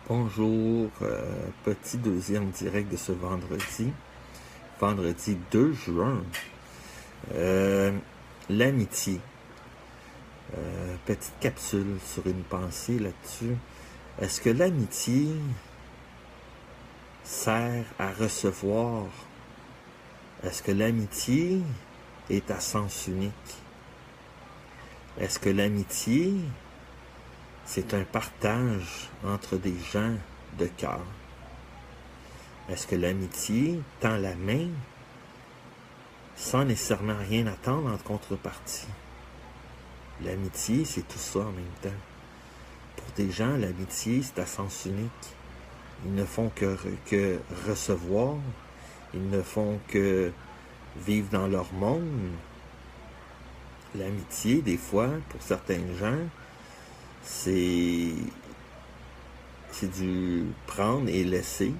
Bonjour, petit deuxième direct de ce vendredi 2 juin. L'amitié. Petite capsule sur une pensée là-dessus. Est-ce que l'amitié sert à recevoir? Est-ce que l'amitié est à sens unique? Est-ce que l'amitié, c'est un partage entre des gens de cœur? Est-ce que l'amitié tend la main sans nécessairement rien attendre en contrepartie? L'amitié, c'est tout ça en même temps. Pour des gens, l'amitié, c'est à sens unique. Ils ne font que recevoir. Ils ne font que vivre dans leur monde. L'amitié, des fois, pour certains gens, c'est du prendre et laisser.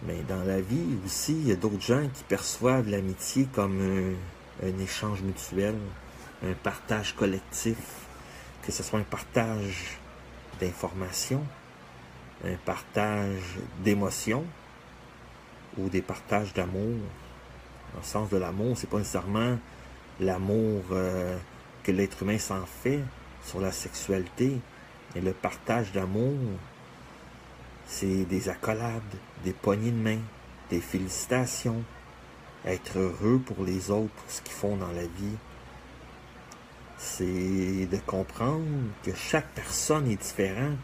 Mais dans la vie aussi, il y a d'autres gens qui perçoivent l'amitié comme un échange mutuel, un partage collectif, que ce soit un partage d'informations, un partage d'émotions ou des partages d'amour. Dans le sens de l'amour, c'est pas nécessairement l'amour que l'être humain s'en fait sur la sexualité, mais le partage d'amour, c'est des accolades, des poignées de main, des félicitations, être heureux pour les autres, pour ce qu'ils font dans la vie. C'est de comprendre que chaque personne est différente,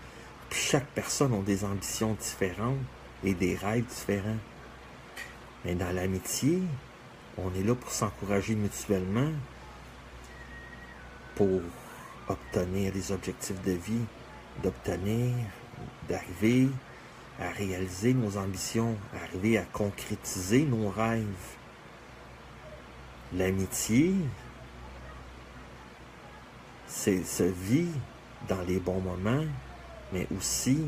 puis chaque personne a des ambitions différentes et des rêves différents. Mais dans l'amitié, on est là pour s'encourager mutuellement, pour obtenir des objectifs de vie, d'arriver à réaliser nos ambitions, à arriver à concrétiser nos rêves. L'amitié, se vit dans les bons moments, mais aussi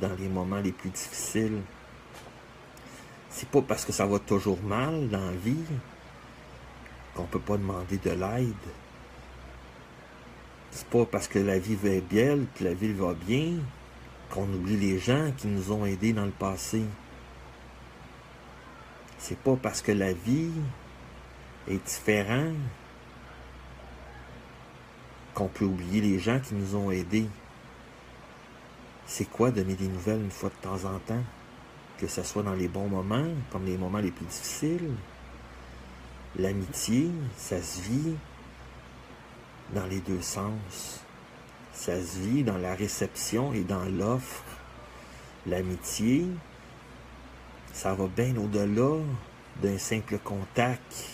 dans les moments les plus difficiles. C'est pas parce que ça va toujours mal dans la vie qu'on peut pas demander de l'aide. C'est pas parce que la vie va bien, que la vie va bien, qu'on oublie les gens qui nous ont aidés dans le passé. C'est pas parce que la vie est différente qu'on peut oublier les gens qui nous ont aidés. C'est quoi donner des nouvelles une fois de temps en temps? Que ce soit dans les bons moments, comme les moments les plus difficiles. L'amitié, ça se vit dans les deux sens. Ça se vit dans la réception et dans l'offre. L'amitié, ça va bien au-delà d'un simple contact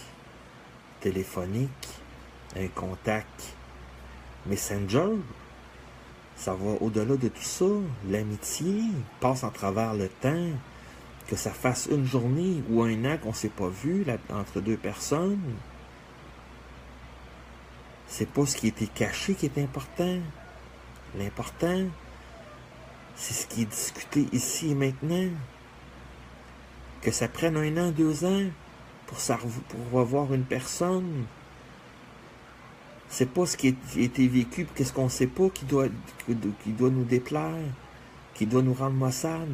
téléphonique, un contact Messenger. Ça va au-delà de tout ça. L'amitié passe en travers le temps, que ça fasse une journée ou un an qu'on ne s'est pas vu entre deux personnes. C'est pas ce qui était caché qui est important. L'important, c'est ce qui est discuté ici et maintenant. Que ça prenne 1 an, 2 ans pour revoir une personne. C'est pas ce qui a été vécu, qu'est-ce qu'on sait pas qui doit nous déplaire, qui doit nous rendre maussade.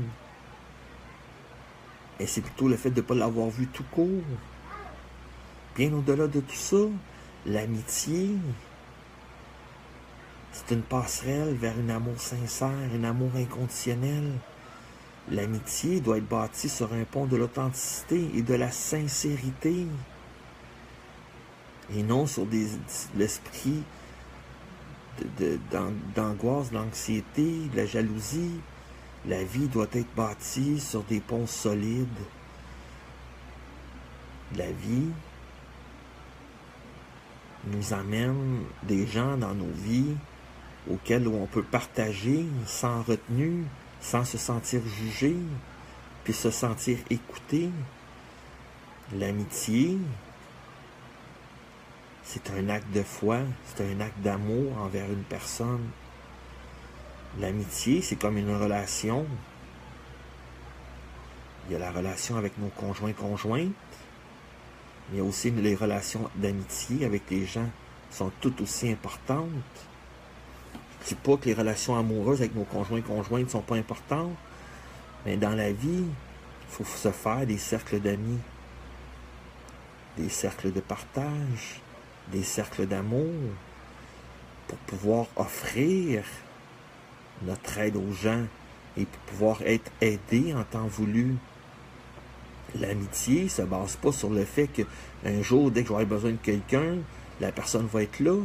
Et c'est plutôt le fait de ne pas l'avoir vu tout court. Bien au-delà de tout ça, l'amitié, c'est une passerelle vers un amour sincère, un amour inconditionnel. L'amitié doit être bâtie sur un pont de l'authenticité et de la sincérité. Et non sur l'esprit d'angoisse, d'anxiété, de la jalousie. La vie doit être bâtie sur des ponts solides. La vie nous amène des gens dans nos vies auxquels on peut partager sans retenue, sans se sentir jugé, puis se sentir écouté. L'amitié, c'est un acte de foi, c'est un acte d'amour envers une personne. L'amitié, c'est comme une relation. Il y a la relation avec nos conjoints-conjointes, mais il y a aussi les relations d'amitié avec les gens qui sont tout aussi importantes. Je ne dis pas que les relations amoureuses avec nos conjoints et conjointes ne sont pas importantes, mais dans la vie, il faut se faire des cercles d'amis, des cercles de partage, des cercles d'amour, pour pouvoir offrir notre aide aux gens et pour pouvoir être aidé en temps voulu. L'amitié ne se base pas sur le fait qu'un jour, dès que j'aurai besoin de quelqu'un, la personne va être là.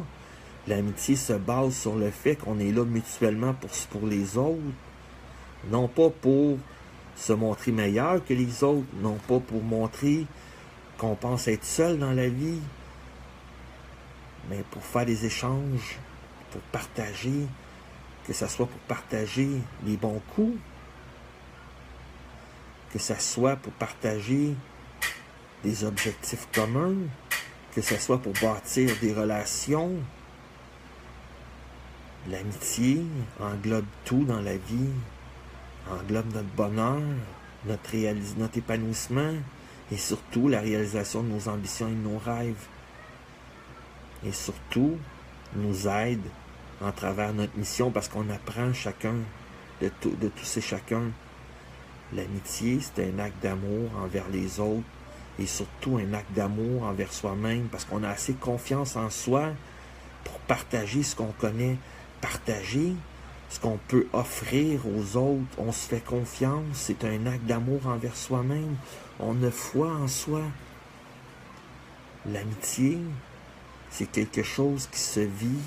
L'amitié se base sur le fait qu'on est là mutuellement pour les autres, non pas pour se montrer meilleur que les autres, non pas pour montrer qu'on pense être seul dans la vie, mais pour faire des échanges, pour partager, que ce soit pour partager les bons coups, que ce soit pour partager des objectifs communs, que ce soit pour bâtir des relations. L'amitié englobe tout dans la vie, englobe notre bonheur, notre épanouissement et surtout la réalisation de nos ambitions et de nos rêves. Et surtout, nous aide en travers notre mission parce qu'on apprend chacun de tous et chacun. L'amitié, c'est un acte d'amour envers les autres et surtout un acte d'amour envers soi-même parce qu'on a assez confiance en soi pour partager ce qu'on connaît, partager ce qu'on peut offrir aux autres. On se fait confiance, c'est un acte d'amour envers soi-même. On a foi en soi. L'amitié, c'est quelque chose qui se vit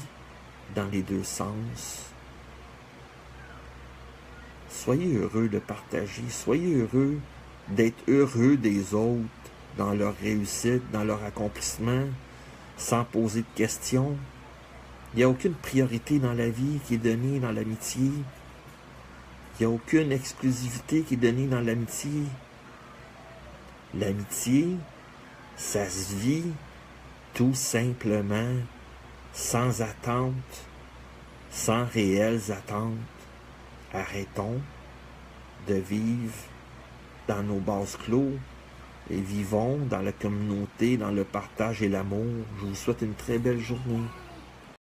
dans les deux sens. Soyez heureux de partager, soyez heureux d'être heureux des autres dans leur réussite, dans leur accomplissement, sans poser de questions. Il n'y a aucune priorité dans la vie qui est donnée dans l'amitié. Il n'y a aucune exclusivité qui est donnée dans l'amitié. L'amitié, ça se vit tout simplement, sans attente, sans réelles attentes. Arrêtons de vivre dans nos bases clos et vivons dans la communauté, dans le partage et l'amour. Je vous souhaite une très belle journée.